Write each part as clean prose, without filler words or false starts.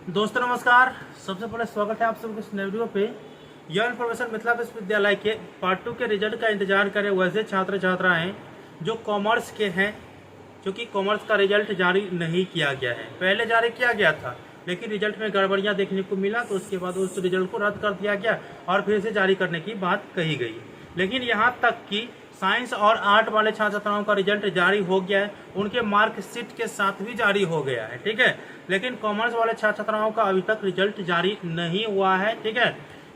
दोस्तों नमस्कार। सबसे पहले स्वागत है आप सबके इस नए वीडियो पे। यह इन्फॉर्मेशन मिथिला विश्वविद्यालय के पार्ट 2 के रिजल्ट का इंतजार करें वैसे छात्र छात्राएं जो कॉमर्स के हैं, क्योंकि कॉमर्स का रिजल्ट जारी नहीं किया गया है। पहले जारी किया गया था लेकिन रिजल्ट में गड़बड़ियां देखने को मिला, तो उसके बाद उस रिजल्ट को रद्द कर दिया गया और फिर से जारी करने की बात कही गई। लेकिन यहाँ तक कि साइंस और आर्ट वाले छात्र छात्राओं का रिजल्ट जारी हो गया है, उनके मार्कशीट के साथ भी जारी हो गया है, ठीक है। लेकिन कॉमर्स वाले छात्र छात्राओं का अभी तक रिजल्ट जारी नहीं हुआ है, ठीक है।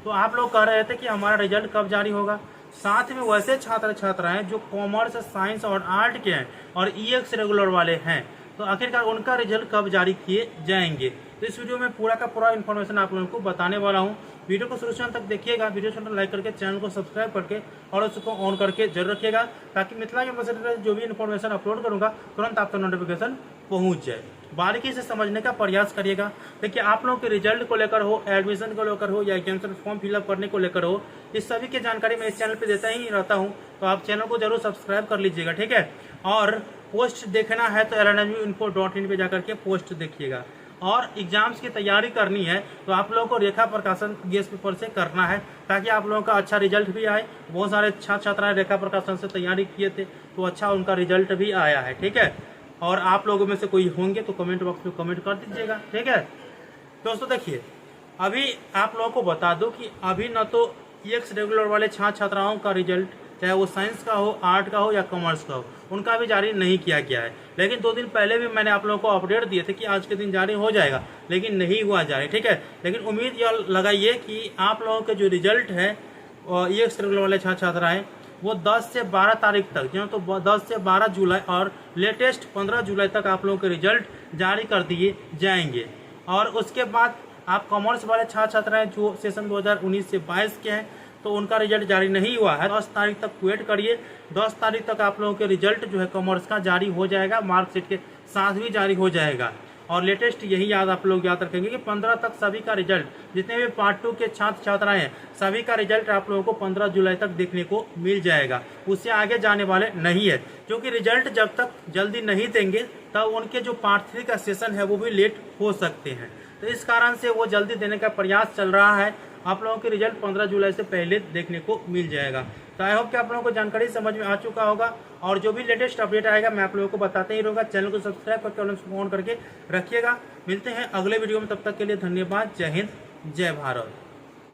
तो आप लोग कह रहे थे कि हमारा रिजल्ट कब जारी होगा। साथ में वैसे छात्र छात्राएं जो कॉमर्स, साइंस और आर्ट के हैं और ईएक्स रेगुलर वाले हैं, तो आखिरकार उनका रिजल्ट कब जारी किए जाएंगे। तो इस वीडियो में पूरा का पूरा इन्फॉर्मेशन आप लोगों को बताने वाला हूं। वीडियो को शुरू से अंत तक देखिएगा। वीडियो को लाइक करके चैनल को सब्सक्राइब करके और उसको ऑन करके जरूर रखिएगा, ताकि मिथिला यूनिवर्सिटी जो भी इन्फॉर्मेशन अपलोड करूंगा तुरंत आप तक नोटिफिकेशन पहुंच जाए। बारीकी से समझने का प्रयास करिएगा। देखिए, आप लोगों के रिजल्ट को लेकर हो, एडमिशन को लेकर हो या एग्जामिनेशन फॉर्म फिलअप करने को लेकर हो, इस सभी की जानकारी मैं इस चैनल पे देता ही रहता हूं, तो आप चैनल को जरूर सब्सक्राइब कर लीजिएगा, ठीक है। और पोस्ट देखना है तो lnmuinfo.in पे जाकर के पोस्ट देखिएगा। और एग्जाम्स की तैयारी करनी है तो आप लोगों को रेखा प्रकाशन गेस्ट पेपर से करना है, ताकि आप लोगों का अच्छा रिजल्ट भी आए। बहुत सारे छात्र छात्राएं रेखा प्रकाशन से तैयारी किए थे तो अच्छा उनका रिजल्ट भी आया है, ठीक है। और आप लोगों में से कोई होंगे तो कमेंट बॉक्स में कमेंट कर दीजिएगा, ठीक है। दोस्तों देखिए, अभी आप लोगों को बता दूं कि अभी न तो ईएक्स रेगुलर वाले छात्र छात्राओं का रिजल्ट, चाहे वो साइंस का हो, आर्ट का हो या कॉमर्स का हो, उनका भी जारी नहीं किया गया है। लेकिन 2 दिन पहले भी मैंने आप लोगों को अपडेट दिए थे कि आज के दिन जारी हो जाएगा, लेकिन नहीं हुआ जारी, ठीक है। लेकिन उम्मीद यह लगाइए कि आप लोगों के जो रिजल्ट है ईएक्स रेगुलर वाले छात्र छात्राएं वो 10 से 12 तारीख तक, तो 10 से 12 जुलाई और लेटेस्ट 15 जुलाई तक आप लोगों के रिजल्ट जारी कर दिए जाएंगे। और उसके बाद आप कॉमर्स वाले छात्र छात्राएं जो सेशन 2019 से 22 के हैं, तो उनका रिजल्ट जारी नहीं हुआ है। 10 तारीख तक वेट करिए। 10 तारीख तक आप लोगों के रिजल्ट जो है कॉमर्स का जारी हो जाएगा, मार्कशीट के साथ भी जारी हो जाएगा। और लेटेस्ट यही आप लोग याद रखेंगे कि 15 तक सभी का रिजल्ट, जितने भी पार्ट 2 के छात्र छात्राएं हैं, सभी का रिजल्ट आप लोगों को 15 जुलाई तक देखने को मिल जाएगा। उससे आगे जाने वाले नहीं है, क्योंकि रिजल्ट जब तक जल्दी नहीं देंगे तब उनके जो पार्ट 3 का सेशन है वो भी लेट हो सकते हैं। तो इस कारण से वो जल्दी देने का प्रयास चल रहा है। आप लोगों के रिजल्ट 15 जुलाई से पहले देखने को मिल जाएगा। तो आई होप कि आप लोगों को जानकारी समझ में आ चुका होगा, और जो भी लेटेस्ट अपडेट आएगा मैं आप लोगों को बताते ही रहूंगा। चैनल को सब्सक्राइब करके और ऑन करके रखिएगा। मिलते हैं अगले वीडियो में, तब तक के लिए धन्यवाद। जय हिंद, जय भारत।